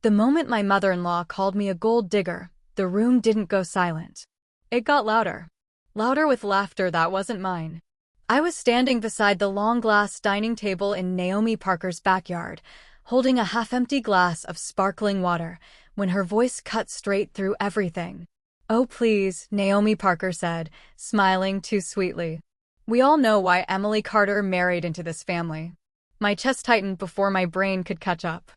The moment my mother-in-law called me a gold digger, the room didn't go silent. It got louder. Louder with laughter that wasn't mine. I was standing beside the long glass dining table in Naomi Parker's backyard, holding a half-empty glass of sparkling water, when her voice cut straight through everything. "Oh please," Naomi Parker said, smiling too sweetly. "We all know why Emily Carter married into this family." My chest tightened before my brain could catch up.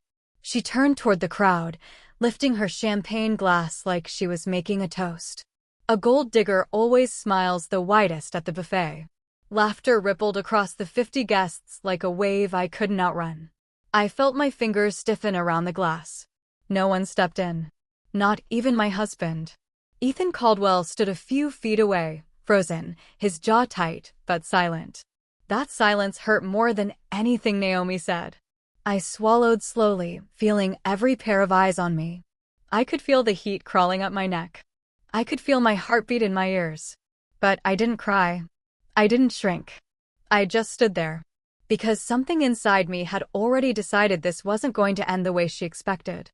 She turned toward the crowd, lifting her champagne glass like she was making a toast. A gold digger always smiles the widest at the buffet. Laughter rippled across the 50 guests like a wave I couldn't outrun. I felt my fingers stiffen around the glass. No one stepped in. Not even my husband. Ethan Caldwell stood a few feet away, frozen, his jaw tight, but silent. That silence hurt more than anything Naomi said. I swallowed slowly, feeling every pair of eyes on me. I could feel the heat crawling up my neck. I could feel my heartbeat in my ears. But I didn't cry. I didn't shrink. I just stood there. Because something inside me had already decided this wasn't going to end the way she expected.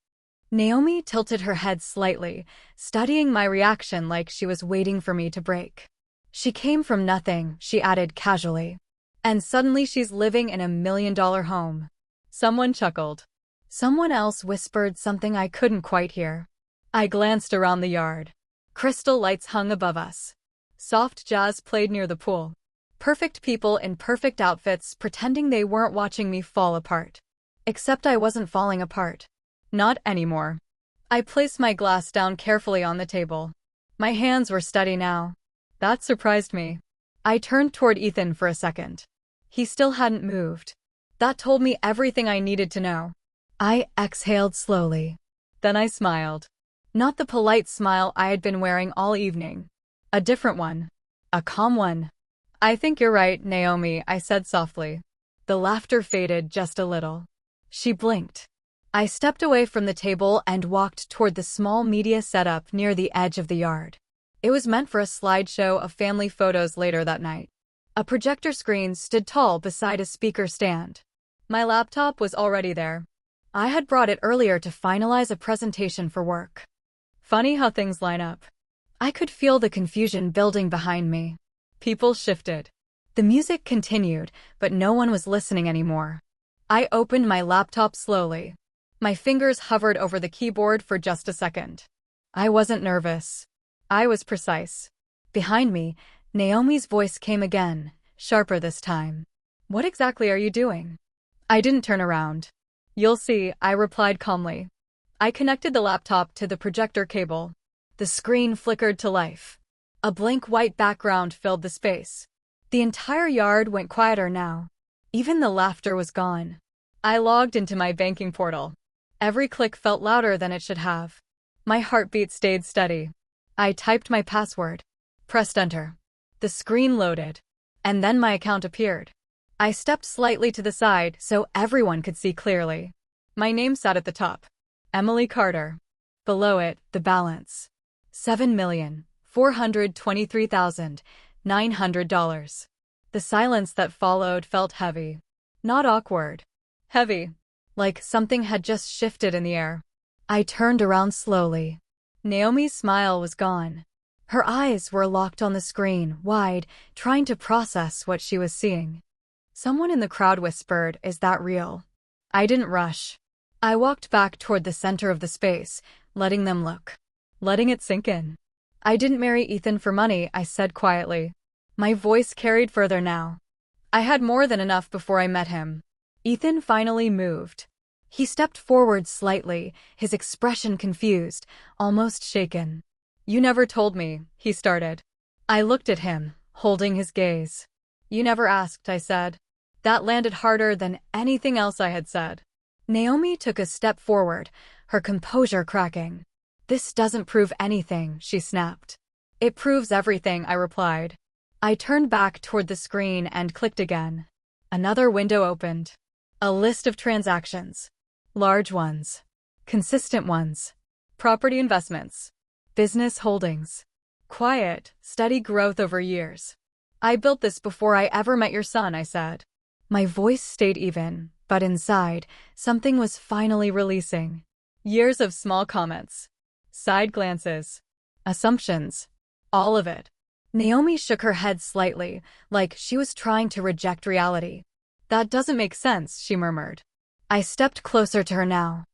Naomi tilted her head slightly, studying my reaction like she was waiting for me to break. "She came from nothing," she added casually. "And suddenly she's living in $1 million home." Someone chuckled. Someone else whispered something I couldn't quite hear. I glanced around the yard. Crystal lights hung above us. Soft jazz played near the pool. Perfect people in perfect outfits pretending they weren't watching me fall apart. Except I wasn't falling apart. Not anymore. I placed my glass down carefully on the table. My hands were steady now. That surprised me. I turned toward Ethan for a second. He still hadn't moved. That told me everything I needed to know. I exhaled slowly. Then I smiled. Not the polite smile I had been wearing all evening. A different one. A calm one. "I think you're right, Naomi," I said softly. The laughter faded just a little. She blinked. I stepped away from the table and walked toward the small media setup near the edge of the yard. It was meant for a slideshow of family photos later that night. A projector screen stood tall beside a speaker stand. My laptop was already there. I had brought it earlier to finalize a presentation for work. Funny how things line up. I could feel the confusion building behind me. People shifted. The music continued, but no one was listening anymore. I opened my laptop slowly. My fingers hovered over the keyboard for just a second. I wasn't nervous. I was precise. Behind me, Naomi's voice came again, sharper this time. "What exactly are you doing?" I didn't turn around. "You'll see," I replied calmly. I connected the laptop to the projector cable. The screen flickered to life. A blank white background filled the space. The entire yard went quieter now. Even the laughter was gone. I logged into my banking portal. Every click felt louder than it should have. My heartbeat stayed steady. I typed my password. Pressed enter. The screen loaded. And then my account appeared. I stepped slightly to the side so everyone could see clearly. My name sat at the top. Emily Carter. Below it, the balance. $7,423,900. The silence that followed felt heavy. Not awkward. Heavy. Like something had just shifted in the air. I turned around slowly. Naomi's smile was gone. Her eyes were locked on the screen, wide, trying to process what she was seeing. Someone in the crowd whispered, "Is that real?" I didn't rush. I walked back toward the center of the space, letting them look. Letting it sink in. "I didn't marry Ethan for money," I said quietly. My voice carried further now. I had more than enough before I met him. Ethan finally moved. He stepped forward slightly, his expression confused, almost shaken. "You never told me," he started. I looked at him, holding his gaze. "You never asked," I said. That landed harder than anything else I had said. Naomi took a step forward, her composure cracking. "This doesn't prove anything," she snapped. "It proves everything," I replied. I turned back toward the screen and clicked again. Another window opened. A list of transactions. Large ones. Consistent ones. Property investments. Business holdings. Quiet, steady growth over years. "I built this before I ever met your son," I said. My voice stayed even, but inside, something was finally releasing. Years of small comments, side glances, assumptions, all of it. Naomi shook her head slightly, like she was trying to reject reality. That doesn't make sense, she murmured. I stepped closer to her now.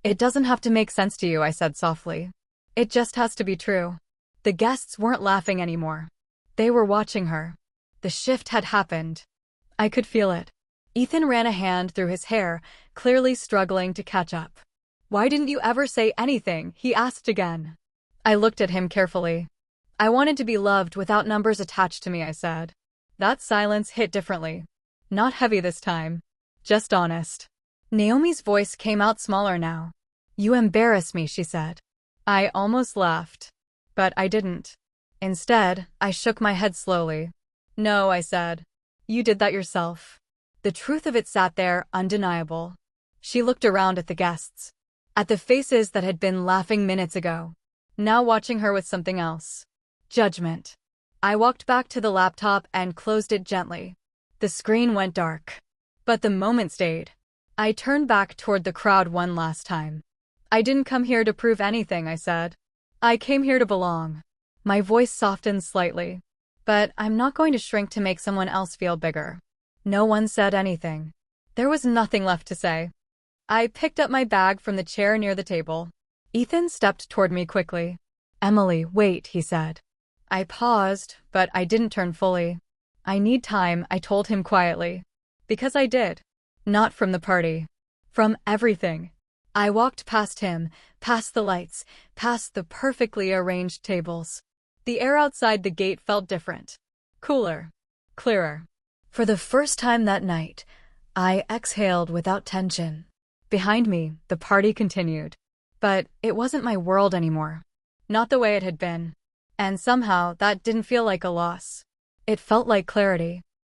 It doesn't have to make sense to you, I said softly. It just has to be true. The guests weren't laughing anymore. They were watching her. The shift had happened. I could feel it. Ethan ran a hand through his hair, clearly struggling to catch up. Why didn't you ever say anything? He asked again. I looked at him carefully. I wanted to be loved without numbers attached to me, I said. That silence hit differently. Not heavy this time. Just honest. Naomi's voice came out smaller now. You embarrass me, she said. I almost laughed. But I didn't. Instead, I shook my head slowly. No, I said. You did that yourself. The truth of it sat there, undeniable. She looked around at the guests. At the faces that had been laughing minutes ago. Now watching her with something else. Judgment. I walked back to the laptop and closed it gently. The screen went dark. But the moment stayed. I turned back toward the crowd one last time. I didn't come here to prove anything, I said. I came here to belong. My voice softened slightly. But I'm not going to shrink to make someone else feel bigger. No one said anything. There was nothing left to say. I picked up my bag from the chair near the table. Ethan stepped toward me quickly. Emily, wait, he said. I paused, but I didn't turn fully. I need time, I told him quietly. Because I did. Not from the party. From everything. I walked past him, past the lights, past the perfectly arranged tables. The air outside the gate felt different. Cooler. Clearer. For the first time that night, I exhaled without tension. Behind me, the party continued. But it wasn't my world anymore. Not the way it had been. And somehow, that didn't feel like a loss. It felt like clarity.